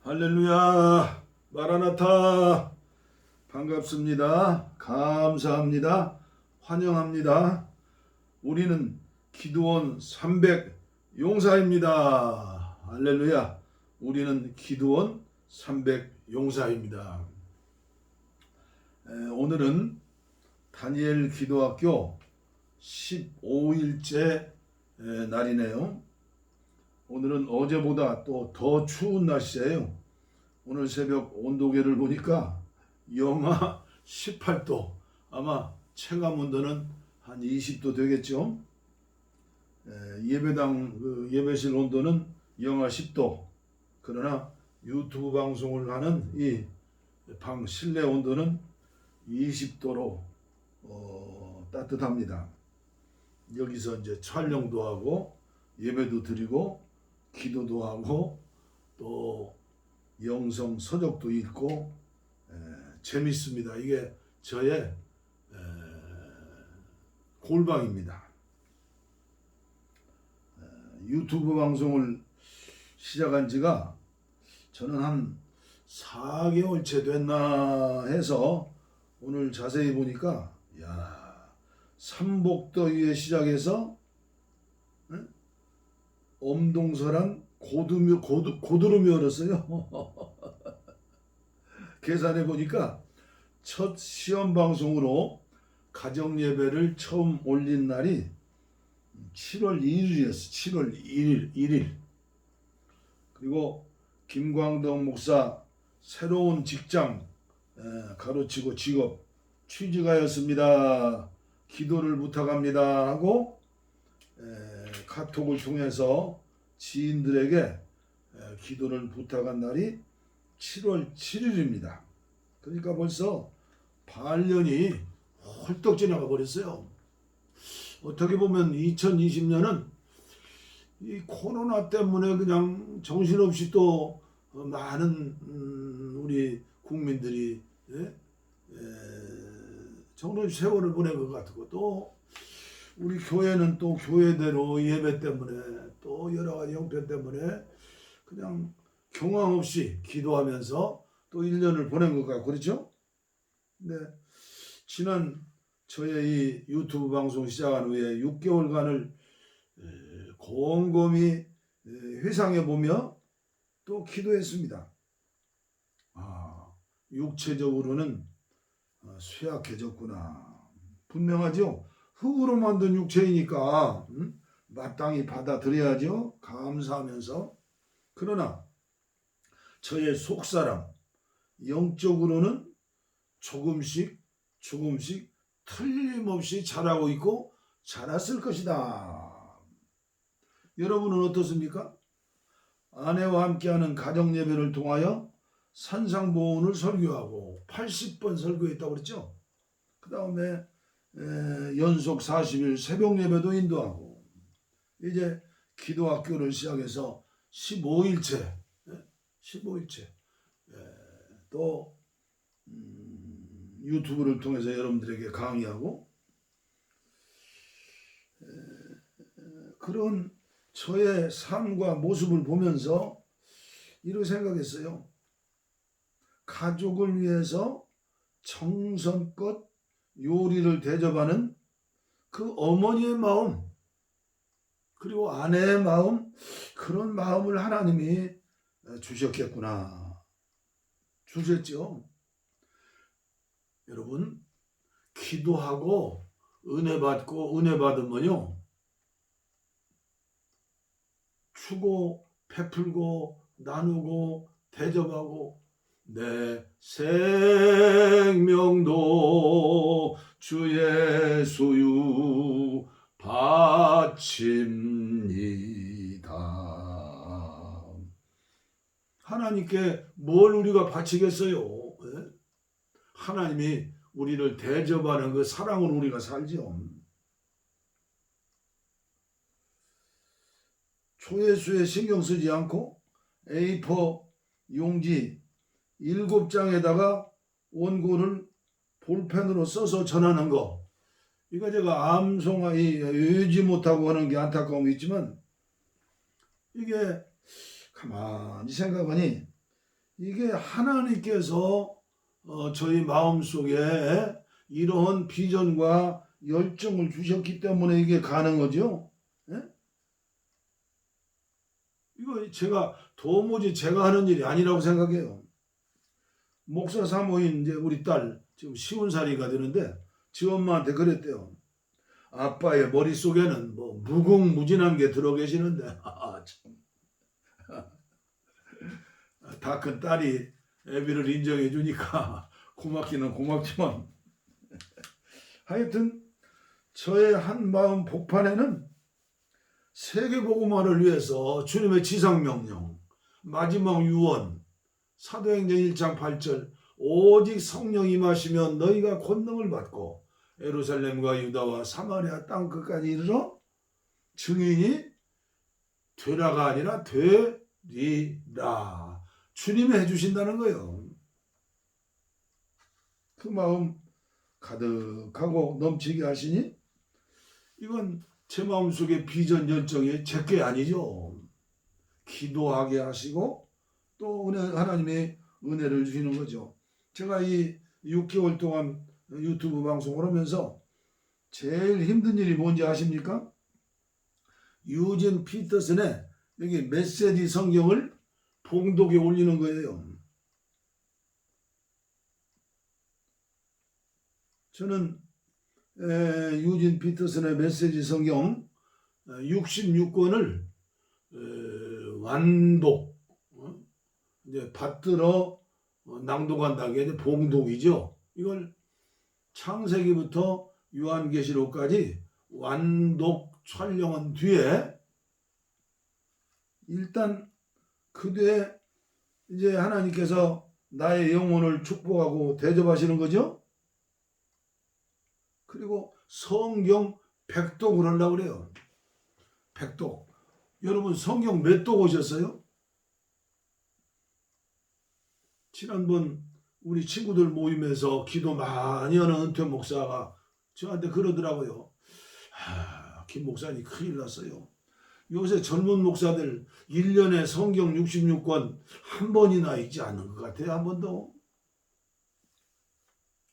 할렐루야, 마라나타. 반갑습니다. 감사합니다. 환영합니다. 우리는 기드온 300 용사입니다. 할렐루야. 우리는 기드온 300 용사입니다. 오늘은 다니엘 기도학교 15일째 날이네요. 오늘은 어제보다 또 더 추운 날씨예요. 오늘 새벽 온도계를 보니까 영하 18도, 아마 체감 온도는 한 20도 되겠죠. 예배당 예배실 온도는 영하 10도. 그러나 유튜브 방송을 하는 이 방 실내 온도는 20도로 따뜻합니다. 여기서 이제 촬영도 하고 예배도 드리고 기도도 하고 또 영성 서적도 읽고 재밌습니다. 이게 저의 골방입니다. 유튜브 방송을 시작한 지가 저는 한 4개월째 됐나 해서 오늘 자세히 보니까 삼복더위에 시작해서 엄동설한 고드름이 얼었어요. 계산해 보니까 첫 시험 방송으로 가정 예배를 처음 올린 날이 7월 2일이었어. 7월 1일. 그리고 김광덕 목사 새로운 직장 가로치고 직업 취직하였습니다. 기도를 부탁합니다 하고 카톡을 통해서 지인들에게 기도를 부탁한 날이 7월 7일입니다. 그러니까 벌써 반년이 훌떡 지나가 버렸어요. 어떻게 보면 2020년은 이 코로나 때문에 그냥 정신없이 또 많은 우리 국민들이 정말 세월을 보낸 것 같고, 또 우리 교회는 또 교회대로 예배 때문에 또 여러 가지 형편 때문에 그냥 경황 없이 기도하면서 또 1년을 보낸 것 같고, 그렇죠? 네. 지난 저의 이 유튜브 방송 시작한 후에 6개월간을 곰곰이 회상해 보며 또 기도했습니다. 육체적으로는 쇠약해졌구나. 분명하죠? 흙으로 만든 육체이니까 마땅히 받아들여야죠. 감사하면서. 그러나 저의 속사람, 영적으로는 조금씩 틀림없이 자라고 있고 자랐을 것이다. 여러분은 어떻습니까? 아내와 함께하는 가정예배를 통하여 산상보훈을 설교하고 80번 설교했다고 그랬죠. 그 다음에 연속 40일 새벽 예배도 인도하고, 이제 기도학교를 시작해서 15일째 또 유튜브를 통해서 여러분들에게 강의하고, 그런 저의 삶과 모습을 보면서 이렇게 생각했어요. 가족을 위해서 정성껏 요리를 대접하는 그 어머니의 마음, 그리고 아내의 마음, 그런 마음을 하나님이 주셨겠구나. 주셨죠. 여러분, 기도하고 은혜 받고 은혜 받으면요, 주고 베풀고 나누고 대접하고 내 생명도 주의 소유 바칩니다. 하나님께 뭘 우리가 바치겠어요? 하나님이 우리를 대접하는 그 사랑으로 우리가 살죠. 초예수에 신경 쓰지 않고 A4 용지 7장에다가 원고를 볼펜으로 써서 전하는 거, 이거 제가 외우지 못하고 하는 게 안타까움이 있지만, 이게 가만히 생각하니 이게 하나님께서 저희 마음속에 이러한 비전과 열정을 주셨기 때문에 이게 가능하죠. 예? 이거 도무지 제가 하는 일이 아니라고 생각해요. 목사 사모인 이제 우리 딸 지금 50살이가 되는데 지 엄마한테 그랬대요. 아빠의 머릿속에는 뭐 무궁무진한 게 들어 계시는데 다 큰 딸이 애비를 인정해 주니까 고맙기는 고맙지만 하여튼 저의 한 마음 복판에는 세계복음화를 위해서 주님의 지상명령 마지막 유언 사도행전 1장 8절 오직 성령 임하시면 너희가 권능을 받고 예루살렘과 유다와 사마리아 땅 끝까지 이르러 증인이 되라가 아니라 되리라. 주님이 해주신다는 거예요. 그 마음 가득하고 넘치게 하시니 이건 제 마음속에 비전 열정이 제게 아니죠. 기도하게 하시고 또 하나님의 은혜를 주시는 거죠. 제가 이 6개월 동안 유튜브 방송을 하면서 제일 힘든 일이 뭔지 아십니까? 유진 피터슨의 여기 메시지 성경을 봉독에 올리는 거예요. 저는 유진 피터슨의 메시지 성경 66권을 완독 이제 받들어 낭독한다는 게 봉독이죠. 이걸 창세기부터 요한계시록까지 완독 촬영한 뒤에 일단 그 뒤에 이제 하나님께서 나의 영혼을 축복하고 대접하시는 거죠. 그리고 성경 100독을 하려고 그래요. 100독. 여러분 성경 몇 독 오셨어요? 지난번 우리 친구들 모임에서 기도 많이 하는 은퇴 목사가 저한테 그러더라고요. 김 목사님 큰일 났어요. 요새 젊은 목사들 1년에 성경 66권 한 번이나 읽지 않는 것 같아요. 한 번도.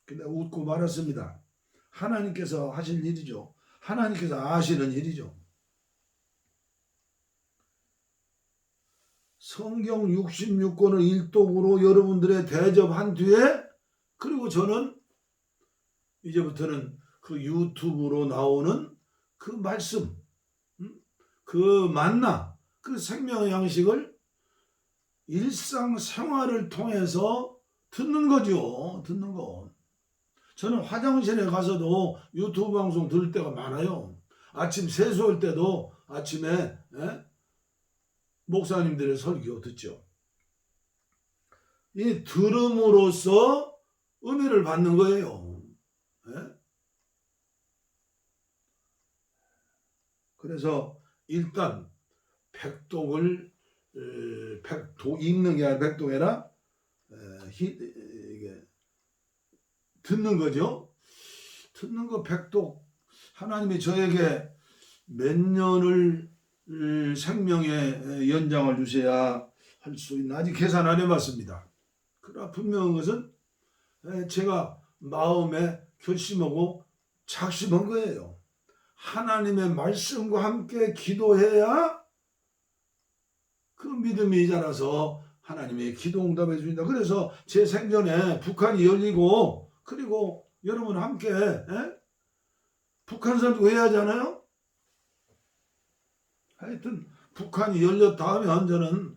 근데 웃고 말았습니다. 하나님께서 하실 일이죠. 하나님께서 아시는 일이죠. 성경 66권을 일독으로 여러분들의 대접한 뒤에 그리고 저는 이제부터는 그 유튜브로 나오는 그 말씀 그 만나 그 생명의 양식을 일상생활을 통해서 듣는 거죠. 듣는 거. 저는 화장실에 가서도 유튜브 방송 들을 때가 많아요. 아침 세수할 때도 아침에 목사님들의 설교 듣죠. 이 들음으로써 은혜를 받는 거예요. 그래서 일단 백독을 읽는 게 아니라 백독해라 듣는 거죠. 듣는 거 백독. 하나님이 저에게 몇 년을 생명의 연장을 주셔야 할 수 있나 아직 계산 안 해봤습니다. 그러나 분명한 것은 제가 마음에 결심하고 작심한 거예요. 하나님의 말씀과 함께 기도해야 그 믿음이 자라서 하나님의 기도 응답해 주신다. 그래서 제 생전에 북한이 열리고 그리고 여러분 함께 북한 선거 해야 하잖아요. 하여튼 북한이 열렸다 하면 저는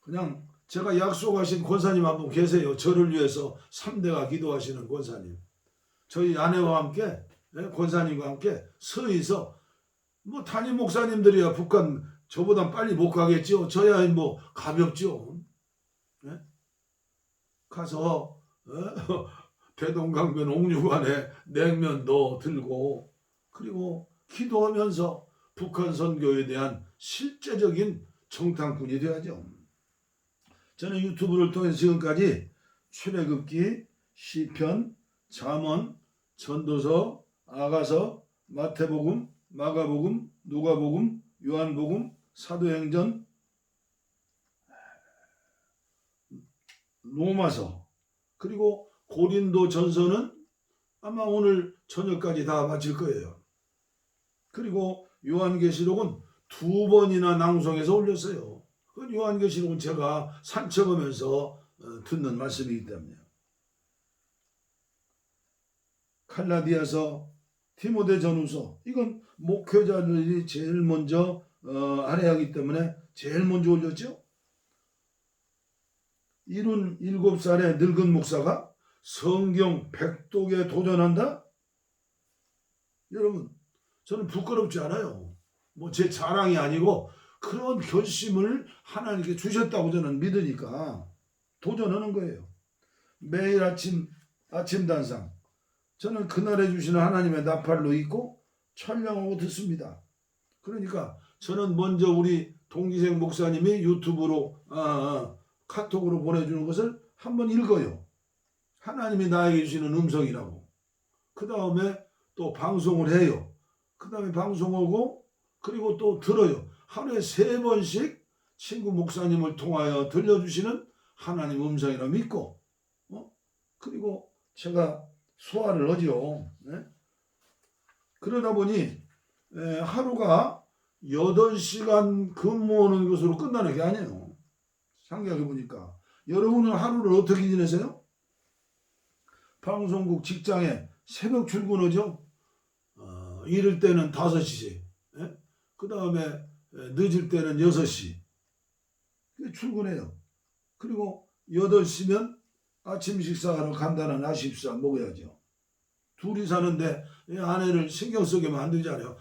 그냥 제가 약속하신 권사님 한 분 계세요. 저를 위해서 3대가 기도하시는 권사님. 저희 아내와 함께 권사님과 함께 서해서 뭐 담임 목사님들이야 북한 저보다 빨리 못 가겠죠. 저야 뭐 가볍죠. 가서 대동강변 옥류관에 냉면도 들고 그리고 기도하면서 북한 선교에 대한 실제적인 정탐꾼이 되어야죠. 저는 유튜브를 통해서 지금까지 출애굽기, 시편, 잠언, 전도서, 아가서, 마태복음, 마가복음, 누가복음, 요한복음, 사도행전 로마서 그리고 고린도 전서는 아마 오늘 저녁까지 다 마칠 거예요. 그리고 요한계시록은 2번이나 낭송해서 올렸어요. 그 요한계시록은 제가 산책하면서 듣는 말씀이기 때문에. 갈라디아서, 디모데전후서 이건 목회자들이 제일 먼저 알아야 하기 때문에 제일 먼저 올렸죠. 77살의 늙은 목사가 성경 100독에 도전한다? 여러분, 저는 부끄럽지 않아요. 뭐 제 자랑이 아니고 그런 결심을 하나님께 주셨다고 저는 믿으니까 도전하는 거예요. 매일 아침 단상 저는 그날에 주시는 하나님의 나팔로 있고 촬영하고 듣습니다. 그러니까 저는 먼저 우리 동기생 목사님이 유튜브로 카톡으로 보내주는 것을 한번 읽어요. 하나님이 나에게 주시는 음성이라고. 그 다음에 또 방송을 해요. 그 다음에 방송하고 그리고 또 들어요. 하루에 3번씩 친구 목사님을 통하여 들려주시는 하나님 음성이라 믿고 그리고 제가 소화를 하죠. 네? 그러다 보니 하루가 8시간 근무하는 것으로 끝나는 게 아니에요. 생각해 보니까 여러분은 하루를 어떻게 지내세요? 방송국 직장에 새벽 출근하죠. 이럴 때는 5시, 그 다음에 늦을 때는 6시 출근해요. 그리고 8시면 아침 식사하러 간단한 아침식사 먹어야죠. 둘이 사는데 아내를 신경 쓰게 만들잖아요.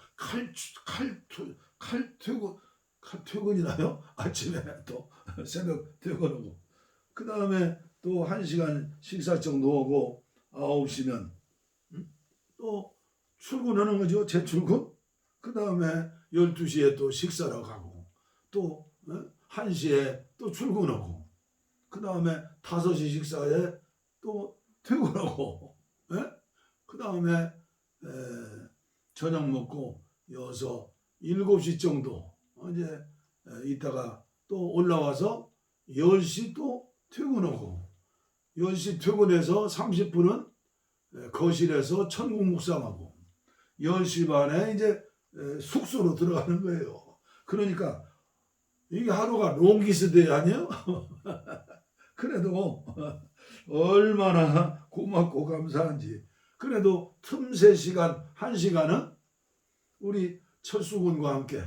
칼퇴근이나요? 아침에 또 새벽 퇴근하고 그 다음에 또 1시간 식사 정도 하고 9시면 또 출근하는 거죠. 재출근. 그 다음에 12시에 또 식사를 가고 또 1시에 또 출근하고 그 다음에 5시 식사에 또 퇴근하고 그 다음에 저녁 먹고 7시 정도 이제 이따가 또 올라와서 10시 또 퇴근하고 10시 퇴근해서 30분은 거실에서 천국 묵상하고 10시 반에 이제 숙소로 들어가는 거예요. 그러니까 이게 하루가 롱기스데이 아니에요? 그래도 얼마나 고맙고 감사한지. 그래도 틈새 시간 1시간은 우리 철수군과 함께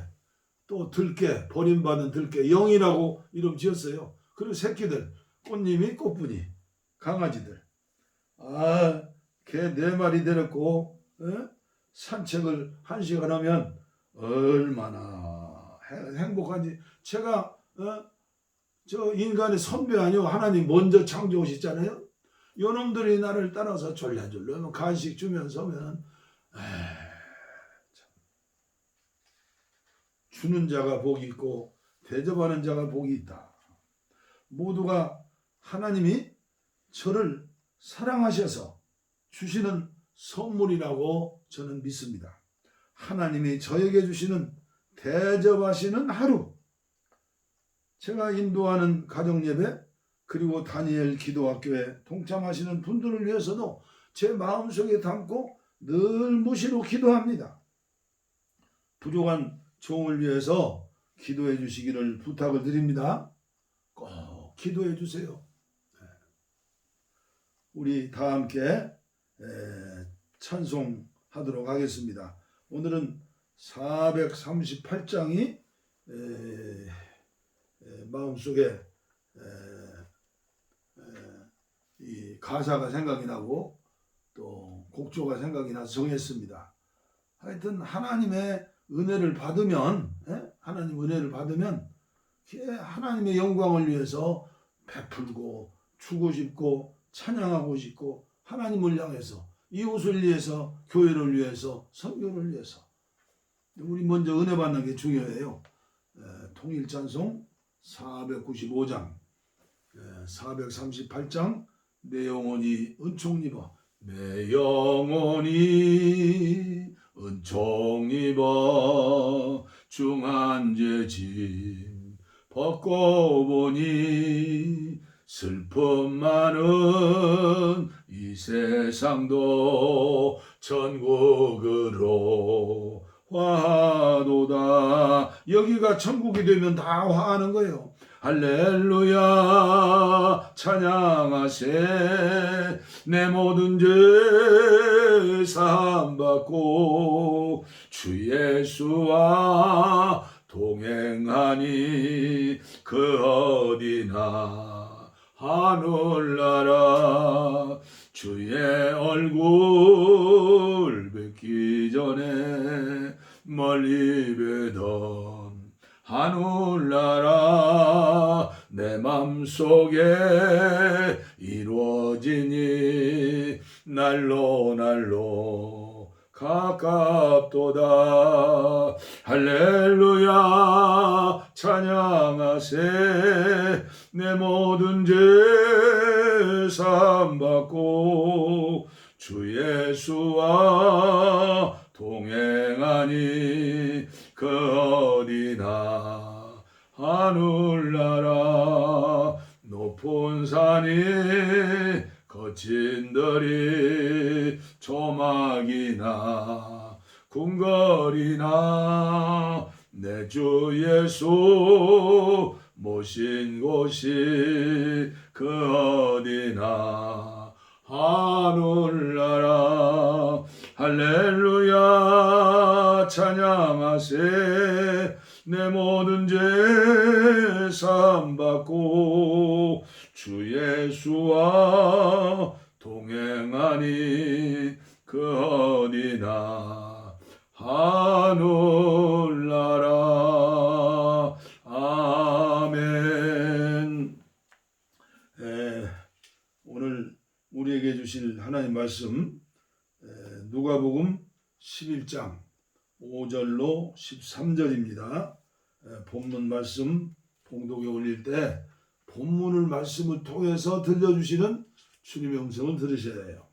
또 들깨, 버림받은 들깨, 영이라고 이름 지었어요. 그리고 새끼들, 꽃님이 꽃분이, 강아지들. 개 4마리 데렸고 산책을 1시간 하면 얼마나 행복한지. 제가 저 인간의 선배 아니요, 하나님 먼저 창조하셨잖아요. 요놈들이 나를 따라서 졸래졸래 간식 주면서 하면 주는 자가 복이 있고 대접하는 자가 복이 있다. 모두가 하나님이 저를 사랑하셔서 주시는 선물이라고 저는 믿습니다. 하나님이 저에게 주시는 대접하시는 하루, 제가 인도하는 가정예배 그리고 다니엘 기도학교에 동참하시는 분들을 위해서도 제 마음속에 담고 늘 무시로 기도합니다. 부족한 종을 위해서 기도해 주시기를 부탁을 드립니다. 꼭 기도해 주세요. 우리 다 함께 찬송하도록 하겠습니다. 오늘은 438장이 마음속에 이 가사가 생각이 나고 또 곡조가 생각이 나서 정했습니다. 하여튼 하나님의 은혜를 받으면 하나님 은혜를 받으면 하나님의 영광을 위해서 베풀고 주고 싶고 찬양하고 싶고 하나님을 향해서 이웃을 위해서 교회를 위해서 선교를 위해서 우리 먼저 은혜 받는 게 중요해요. 통일찬송 495장 438장 내 영혼이 은총 입어 내 영혼이 은총 입어 중한 죄짐 벗고 보니 슬픔 많은 이 세상도 천국으로 화도다. 여기가 천국이 되면 다 화하는 거예요. 할렐루야 찬양하세. 내 모든 죄 사함받고 주 예수와 동행하니 그 어디나 하늘나라. 주의 얼굴 뵙기 전에 멀리 뵈던 하늘나라. 내 맘속에 이루어지니 날로 날로 가깝도다. 할렐루야 찬양하세. 내 모든 죄 사함받고 주 예수와 동행하니 그 어디나 하늘나라. 높은 산이 거친 들이 조막이나 궁궐이나 내 주 예수 모신 곳이 그 어디나 하늘나라. 할렐루야 찬양하세. 내 모든 죄 사함받고 주 예수와 동행하니 그 어디나 하늘나라. 아멘. 오늘 우리에게 주실 하나님 말씀 누가복음 11장 5절로 13절입니다. 본문 말씀 봉독에 올릴 때 본문을 말씀을 통해서 들려주시는 주님의 음성을 들으셔야 해요.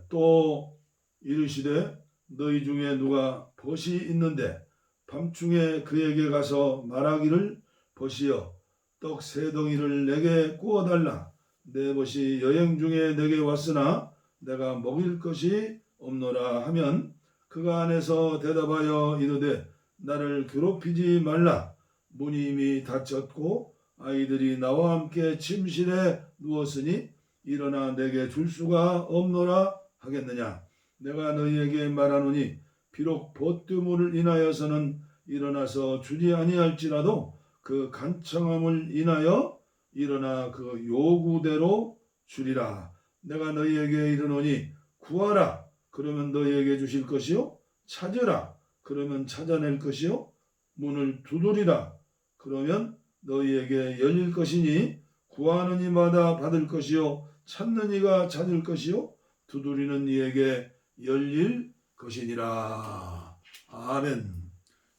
또 이르시되 너희 중에 누가 벗이 있는데 밤중에 그에게 가서 말하기를 벗이여 떡 세 덩이를 내게 구워달라. 내 벗이 여행 중에 내게 왔으나 내가 먹일 것이 없노라 하면 그가 안에서 대답하여 이르되 나를 괴롭히지 말라. 문이 이미 닫혔고 아이들이 나와 함께 침실에 누웠으니 일어나 내게 줄 수가 없노라 하겠느냐. 내가 너희에게 말하노니 비록 벗뜨문을 인하여서는 일어나서 주지 아니할지라도 그 간청함을 인하여 일어나 그 요구대로 주리라. 내가 너희에게 이르노니 구하라 그러면 너희에게 주실 것이요 찾으라 그러면 찾아낼 것이요 문을 두드리라 그러면 너희에게 열릴 것이니 구하는 이마다 받을 것이요 찾는 이가 찾을 것이요 두드리는 이에게 열릴 것이니라. 아멘.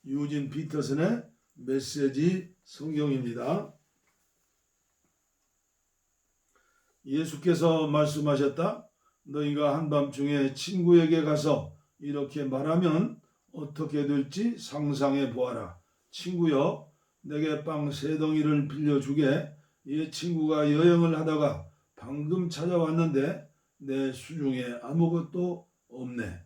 유진 피터슨의 메시지 성경입니다. 예수께서 말씀하셨다. 너희가 한밤중에 친구에게 가서 이렇게 말하면 어떻게 될지 상상해 보아라. 친구여, 내게 빵 세 덩이를 빌려주게. 이 친구가 여행을 하다가 방금 찾아왔는데 내 수중에 아무것도 없네.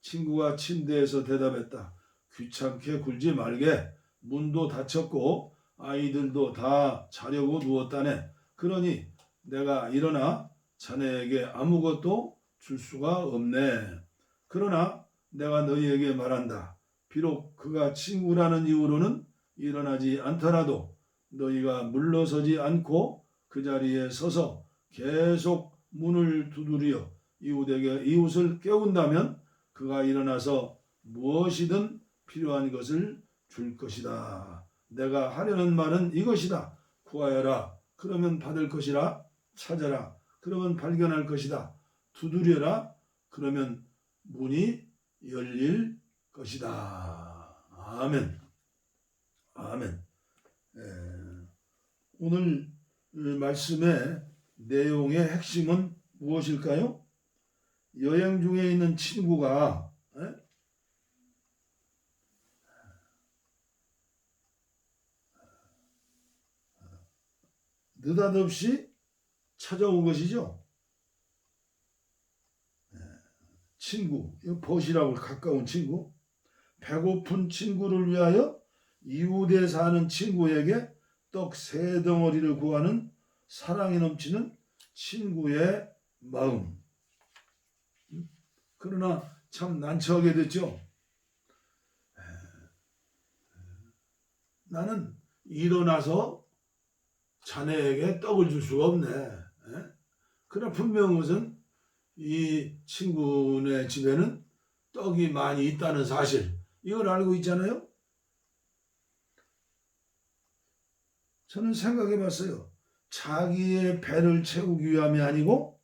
친구가 침대에서 대답했다. 귀찮게 굴지 말게. 문도 닫혔고 아이들도 다 자려고 누웠다네. 그러니 내가 일어나 자네에게 아무것도 줄 수가 없네. 그러나 내가 너희에게 말한다. 비록 그가 친구라는 이유로는 일어나지 않더라도 너희가 물러서지 않고 그 자리에 서서 계속 문을 두드려 이웃을 깨운다면 그가 일어나서 무엇이든 필요한 것을 줄 것이다. 내가 하려는 말은 이것이다. 구하여라. 그러면 받을 것이라. 찾아라. 그러면 발견할 것이다. 두드려라. 그러면 문이 열릴 것이다. 아멘. 아멘. 오늘 말씀의 내용의 핵심은 무엇일까요? 여행 중에 있는 친구가 느닷없이 찾아온 것이죠. 친구, 벗이라고 가까운 친구, 배고픈 친구를 위하여 이웃에 사는 친구에게 떡 3덩어리를 구하는 사랑이 넘치는 친구의 마음. 그러나 참 난처하게 됐죠. 나는 일어나서 자네에게 떡을 줄 수가 없네. 그러나 분명한 것은 이 친구네 집에는 떡이 많이 있다는 사실, 이걸 알고 있잖아요. 저는 생각해 봤어요. 자기의 배를 채우기 위함이 아니고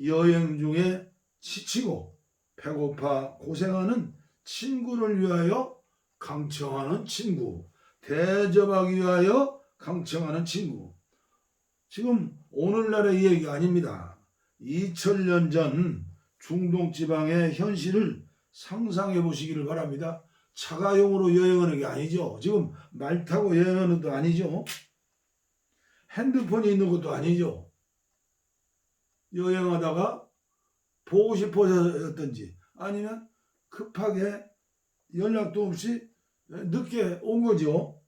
여행 중에 지치고 배고파 고생하는 친구를 위하여 강청하는 친구, 대접하기 위하여 강청하는 친구. 지금 오늘날의 얘기가 아닙니다. 2000년 전 중동 지방의 현실을 상상해 보시기를 바랍니다. 자가용으로 여행하는 게 아니죠. 지금 말 타고 여행하는 것도 아니죠. 핸드폰이 있는 것도 아니죠. 여행하다가 보고 싶어서였든지 아니면 급하게 연락도 없이 늦게 온 거죠.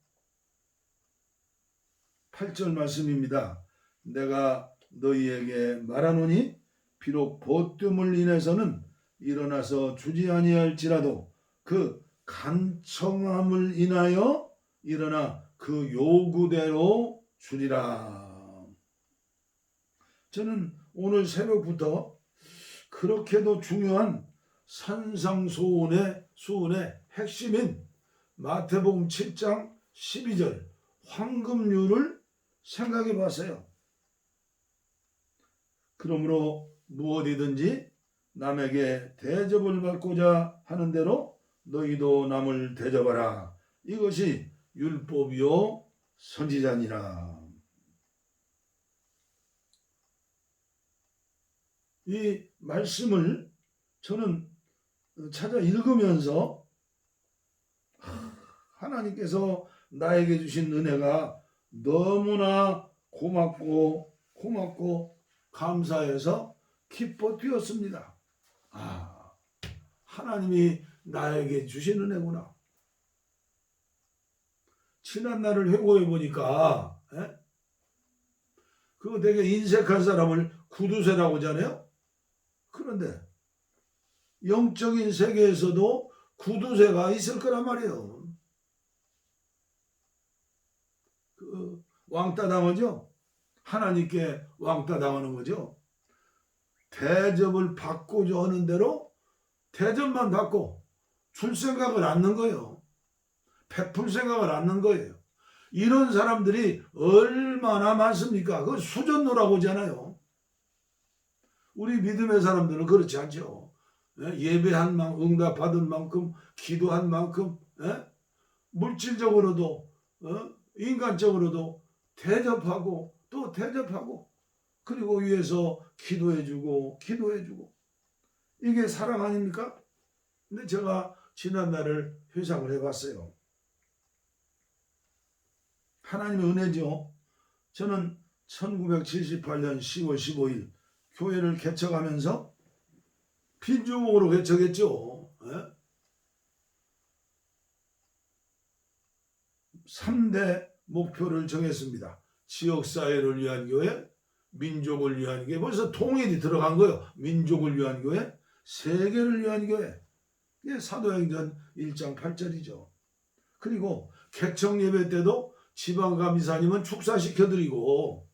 8절 말씀입니다. 내가 너희에게 말하노니 비록 보뜸을 인해서는 일어나서 주지 아니할지라도 그 간청함을 인하여 일어나 그 요구대로 주리라. 저는 오늘 새벽부터 그렇게도 중요한 산상수훈의 핵심인 마태복음 7장 12절 황금률을 생각해 봤어요. 그러므로 무엇이든지 남에게 대접을 받고자 하는 대로 너희도 남을 대접하라. 이것이 율법이요 선지자니라. 이 말씀을 저는 찾아 읽으면서 하나님께서 나에게 주신 은혜가 너무나 고맙고 감사해서 기뻐 뛰었습니다. 하나님이 나에게 주신 은혜구나. 지난날을 회고해 보니까 그거 되게 인색한 사람을 구두쇠라고 하잖아요. 그런데 영적인 세계에서도 구두쇠가 있을 거란 말이에요. 그 왕따 당하죠. 하나님께 왕따 당하는 거죠. 대접을 받고자 하는 대로 대접만 받고 줄 생각을 않는 거예요. 베풀 생각을 않는 거예요. 이런 사람들이 얼마나 많습니까? 그걸 수전노라고 하잖아요. 우리 믿음의 사람들은 그렇지 않죠. 예배한 만큼, 응답 받은 만큼, 기도한 만큼, 물질적으로도 인간적으로도 대접하고 또 대접하고 그리고 위해서 기도해주고 이게 사랑 아닙니까? 근데 제가 지난날을 회상을 해봤어요. 하나님의 은혜죠. 저는 1978년 10월 15일 교회를 개척하면서 빈주목으로 개척했죠. 3대 목표를 정했습니다. 지역사회를 위한 교회, 민족을 위한 교회, 벌써 통일이 들어간 거예요. 민족을 위한 교회, 세계를 위한 교회. 이게 사도행전 1장 8절이죠. 그리고 개척 예배 때도 지방감리사님은 축사시켜드리고,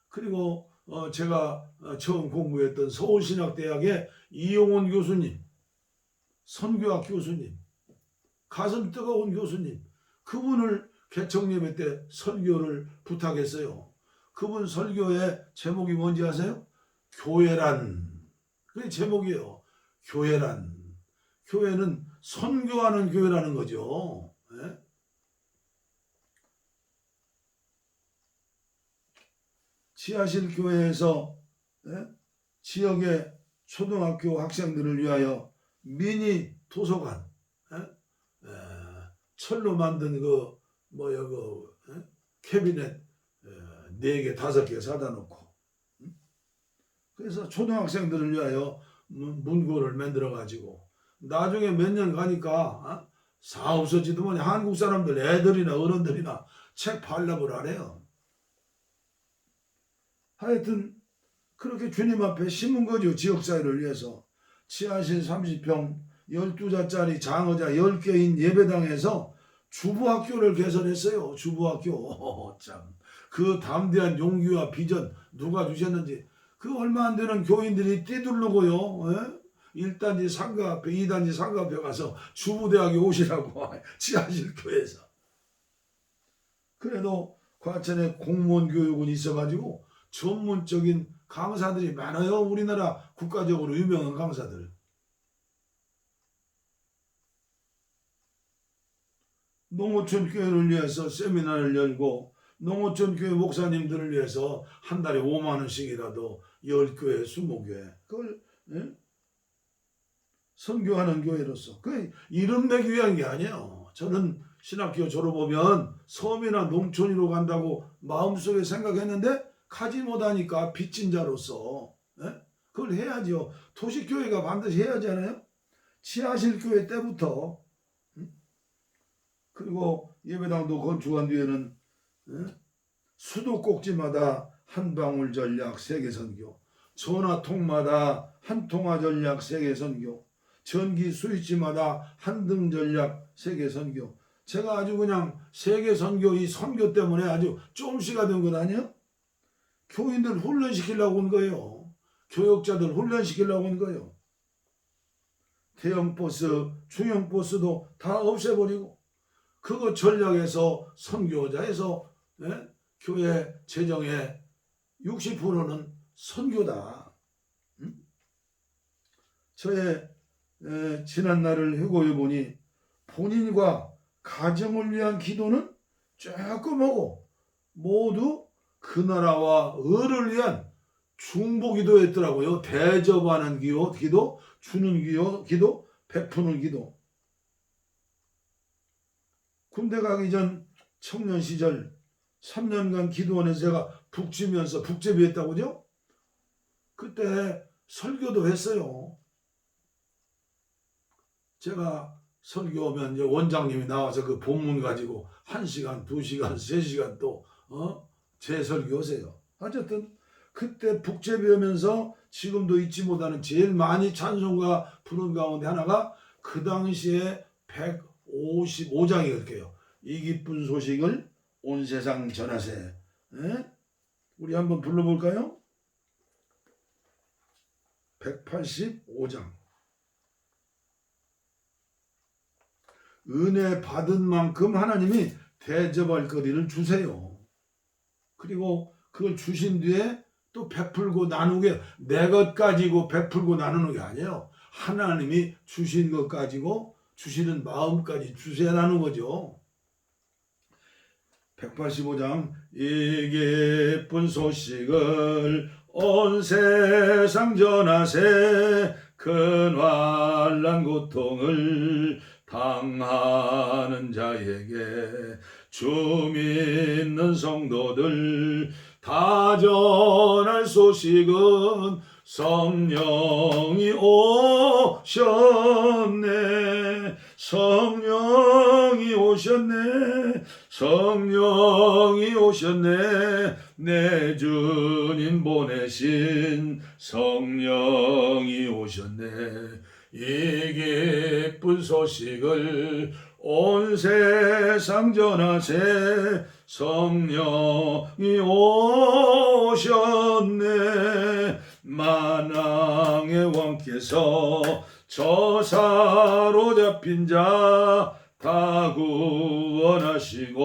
그리고 제가 처음 공부했던 서울신학대학의 이용원 교수님, 선교학 교수님, 가슴 뜨거운 교수님, 그분을 개척 예배 때 설교를 부탁했어요. 그분 설교의 제목이 뭔지 아세요? 교회란. 그게 제목이에요. 교회란. 교회는 선교하는 교회라는 거죠. 지하실 교회에서 지역의 초등학교 학생들을 위하여 미니 도서관, 철로 만든 캐비넷 4개, 5개 사다 놓고. 그래서 초등학생들을 위하여 문고를 만들어 가지고 나중에 몇 년 가니까 사 없어지더만 한국 사람들 애들이나 어른들이나 책 팔려고 하래요. 하여튼 그렇게 주님 앞에 심은 거죠. 지역사회를 위해서. 지하실 30평 12자짜리 장의자 10개인 예배당에서 주부학교를 개설했어요. 주부학교. 참. 그 담대한 용기와 비전 누가 주셨는지. 그 얼마 안 되는 교인들이 뛰두르고요. 예? 1단지 상가 앞에 2단지 상가 앞에 가서 주부대학에 오시라고 지하실 교회에서. 그래도 과천에 공무원 교육은 있어가지고 전문적인 강사들이 많아요. 우리나라 국가적으로 유명한 강사들. 농어촌 교회를 위해서 세미나를 열고 농어촌 교회 목사님들을 위해서 한 달에 5만 원씩이라도 10교회, 20교회 그걸 선교하는 교회로서 그 이름 내기 위한 게 아니에요. 저는 신학교 졸업하면 섬이나 농촌으로 간다고 마음속에 생각했는데 가지 못하니까 빚진 자로서 그걸 해야죠. 도시교회가 반드시 해야 하잖아요. 지하실 교회 때부터 그리고 예배당도 건축한 뒤에는 수도꼭지마다 한 방울 전략 세계선교, 전화통마다 한 통화 전략 세계선교, 전기 스위치마다 한 등 전략 세계선교. 제가 아주 그냥 세계선교 이 선교 때문에 아주 좀씨가 된 건 아니에요? 교인들 훈련시키려고 온 거예요. 교역자들 훈련시키려고 온 거예요. 대형버스, 중형버스도 다 없애버리고 그거 전략에서 선교자에서 교회 재정의 60%는 선교다. 저의 지난날을 회고해 보니 본인과 가정을 위한 기도는 조금 하고 모두 그 나라와 을을 위한 중보기도였더라고요. 대접하는 기도, 주는 기도, 베푸는 기도. 군대 가기 전 청년 시절 3년간 기도원에서 제가 북지면서 북제비했다고죠? 그때 설교도 했어요. 제가 설교하면 이제 원장님이 나와서 그 본문 가지고 1시간, 2시간, 3시간 또 재설교하세요. 어쨌든 그때 북제비하면서 지금도 잊지 못하는 제일 많이 찬송가 부른 가운데 하나가 그 당시에 155장이 그렇게요. 이 기쁜 소식을 온 세상 전하세. 우리 한번 불러볼까요? 185장. 은혜 받은 만큼 하나님이 대접할 거리를 주세요. 그리고 그걸 주신 뒤에 또 베풀고 나누게 내 것 가지고 베풀고 나누는 게 아니에요. 하나님이 주신 것 가지고 주시는 마음까지 주세라는 거죠. 185장 이 기쁜 소식을 온 세상 전하세 큰 환난 고통을 당하는 자에게 주 믿는 성도들 다 전할 소식은 성령이 오셨네. 성령이 오셨네. 성령이 오셨네. 내 주님 보내신 성령이 오셨네. 이 기쁜 소식을 온 세상 전하세. 성령이 오셨네. 만왕의 왕께서 저 사로잡힌 자 다 구원하시고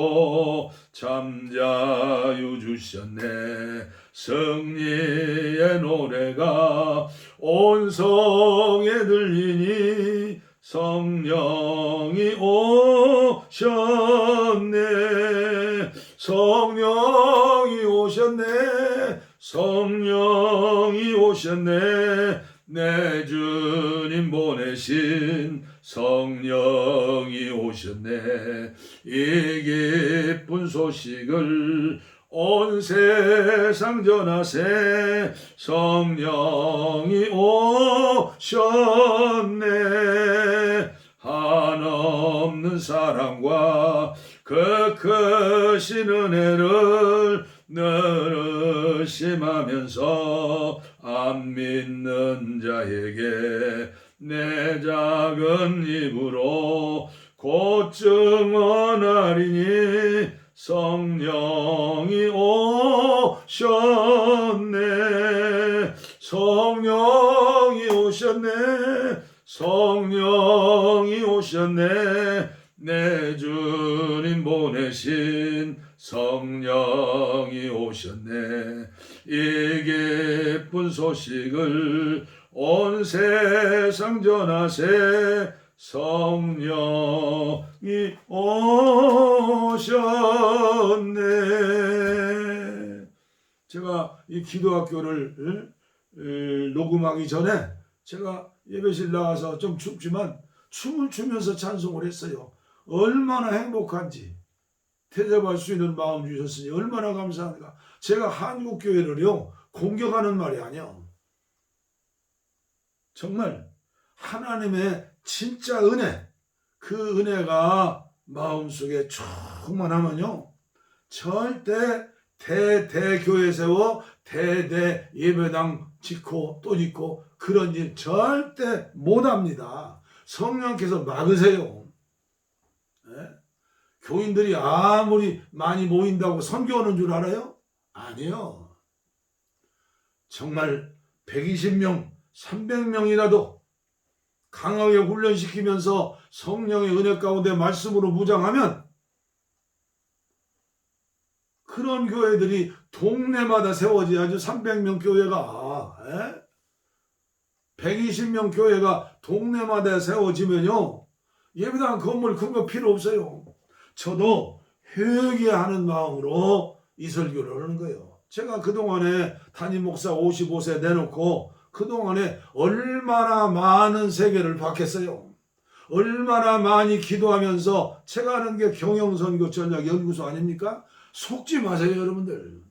잠자유 주셨네. 승리의 노래가 온 성에 들리니 성령이 오셨네. 성령이 오셨네. 성령이 오셨네. 내 주님 보내신 성령이 오셨네. 이 기쁜 소식을 온 세상 전하세 성령이 오셨네. 한없는 사랑과 그 크신 은혜를 늘 의심하면서 안 믿는 자에게 내 작은 입으로 곧 증언하리니 성령이 오셨네. 성령이 오셨네. 성령이 오셨네. 내 주님 보내신 성령이 오셨네. 이 기쁜 소식을 온 세상 전하세 성령이 오셨네. 제가 이 기도학교를 녹음하기 전에 제가 예배실 나가서 좀 춥지만 춤을 추면서 찬송을 했어요. 얼마나 행복한지 대접할 수 있는 마음 주셨으니 얼마나 감사한가. 제가 한국교회를요 공격하는 말이 아니야. 정말 하나님의 진짜 은혜, 그 은혜가 마음속에 충만하면요 절대 대교회 세워 대대 예배당 짓고 또 짓고 그런 일 절대 못합니다. 성령께서 막으세요. 네? 교인들이 아무리 많이 모인다고 선교하는 줄 알아요? 아니요. 정말 120명, 300명이라도 강하게 훈련시키면서 성령의 은혜 가운데 말씀으로 무장하면 그런 교회들이 동네마다 세워져야죠. 300명 교회가 120명 교회가 동네마다 세워지면요 예배당 건물 큰 거 필요 없어요. 저도 회개하는 마음으로 이 설교를 하는 거예요. 제가 그동안에 담임 목사 55세 내놓고 그동안에 얼마나 많은 세계를 받겠어요. 얼마나 많이 기도하면서 제가 하는 게 경영선교 전략 연구소 아닙니까? 속지 마세요 여러분들.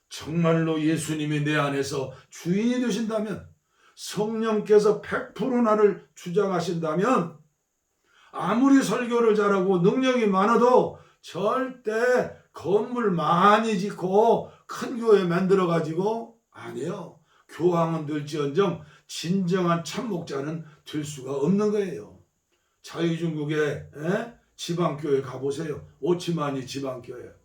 정말로 예수님이 내 안에서 주인이 되신다면 성령께서 100% 나를 주장하신다면 아무리 설교를 잘하고 능력이 많아도 절대 건물 많이 짓고 큰 교회 만들어 가지고 아니에요. 교황은 될지언정 진정한 참목자는 될 수가 없는 거예요. 자유중국의 지방교회 가보세요. 오치마니 지방교회.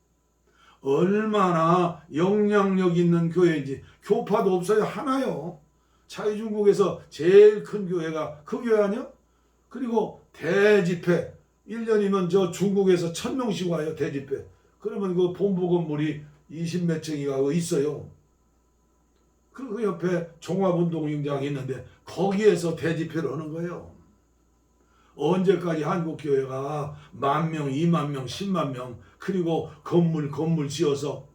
얼마나 영향력 있는 교회인지. 교파도 없어요. 하나요. 자유중국에서 제일 큰 교회가 그 교회 아니요? 그리고 대집회 1년이면 저 중국에서 1000명씩 와요. 대집회. 그러면 그 본부 건물이 20몇 층이가 있어요. 그 옆에 종합운동장이 있는데 거기에서 대집회를 하는 거예요. 언제까지 한국교회가 10,000명, 20,000명, 100,000명 그리고 건물 지어서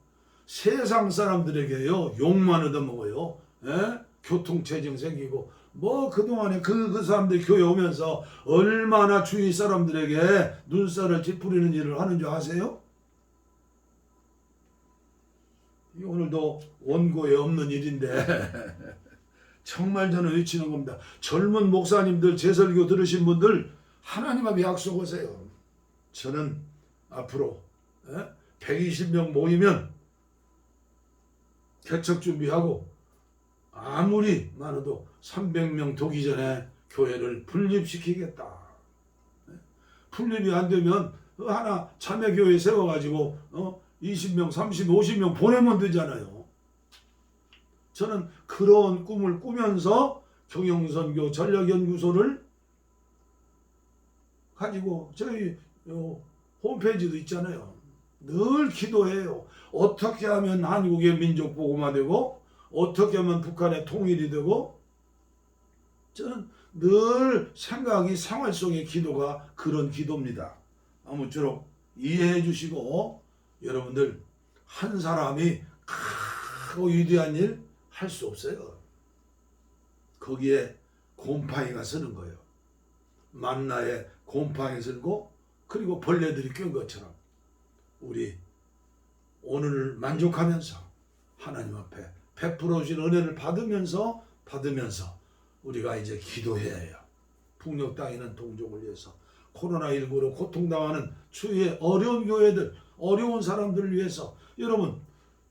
세상 사람들에게요 욕만 얻어먹어요. 교통체증 생기고 뭐 그동안에 그 사람들 교회 오면서 얼마나 주위 사람들에게 눈살을 찌푸리는 일을 하는 줄 아세요? 오늘도 원고에 없는 일인데 정말 저는 외치는 겁니다. 젊은 목사님들 제설교 들으신 분들 하나님 앞에 약속하세요. 저는 앞으로 120명 모이면 개척 준비하고 아무리 많아도 300명 되기 전에 교회를 분립시키겠다. 분립이 안 되면 하나 자매교회 세워가지고 20명, 30, 50명 보내면 되잖아요. 저는 그런 꿈을 꾸면서 경영선교 전략연구소를 가지고 저희 홈페이지도 있잖아요. 늘 기도해요. 어떻게 하면 한국의 민족 복음화되고 어떻게 하면 북한의 통일이 되고 저는 늘 생각이 생활 속의 기도가 그런 기도입니다. 아무쪼록 이해해 주시고 여러분들 한 사람이 크고 위대한 일 할 수 없어요. 거기에 곰팡이가 쓰는 거예요. 만나에 곰팡이 쓸고 그리고 벌레들이 낀 것처럼 우리 오늘 만족하면서 하나님 앞에 베풀어 주신 은혜를 받으면서 우리가 이제 기도해야 해요. 북녘 땅에 있는 동족을 위해서, 코로나19로 고통당하는 주위의 어려운 교회들, 어려운 사람들을 위해서. 여러분,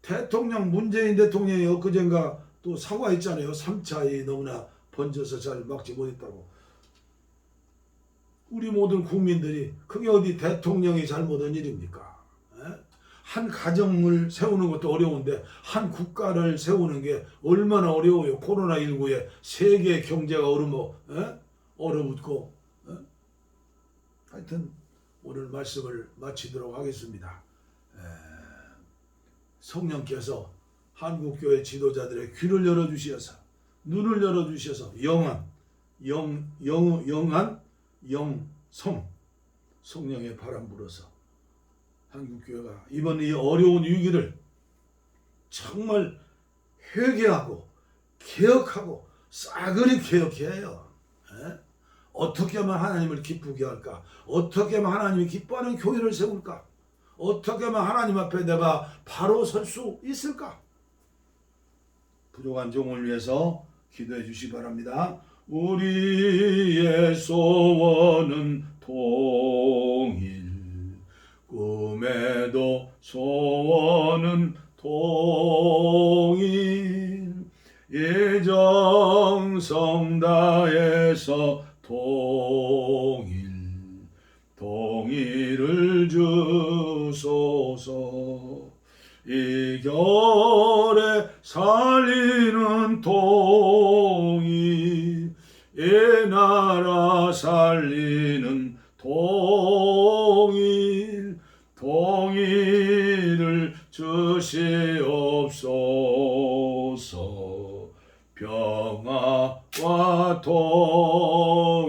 대통령 문재인 대통령이 엊그젠가 또 사과했잖아요. 3차에 너무나 번져서 잘 막지 못했다고. 우리 모든 국민들이, 그게 어디 대통령이 잘못한 일입니까? 한 가정을 세우는 것도 어려운데 한 국가를 세우는 게 얼마나 어려워요. 코로나19에 세계 경제가 얼어붙고. 하여튼 오늘 말씀을 마치도록 하겠습니다. 성령께서 한국교회 지도자들의 귀를 열어주셔서, 눈을 열어주셔서 성령의 바람 불어서 한국교회가 이번 이 어려운 위기를 정말 회개하고 개혁하고 싸그리 개혁해야 해요. 어떻게 하면 하나님을 기쁘게 할까? 어떻게 하면 하나님이 기뻐하는 교회를 세울까? 어떻게 하면 하나님 앞에 내가 바로 설 수 있을까? 부족한 종을 위해서 기도해 주시기 바랍니다. 우리의 소원은 통일, 꿈에도 소원은 통일, 예정성 다해서 통일을 주소서. 이 겨울에 살리는 통일, 이 나라 살리는 통일을 주시옵소서. 평화와 통일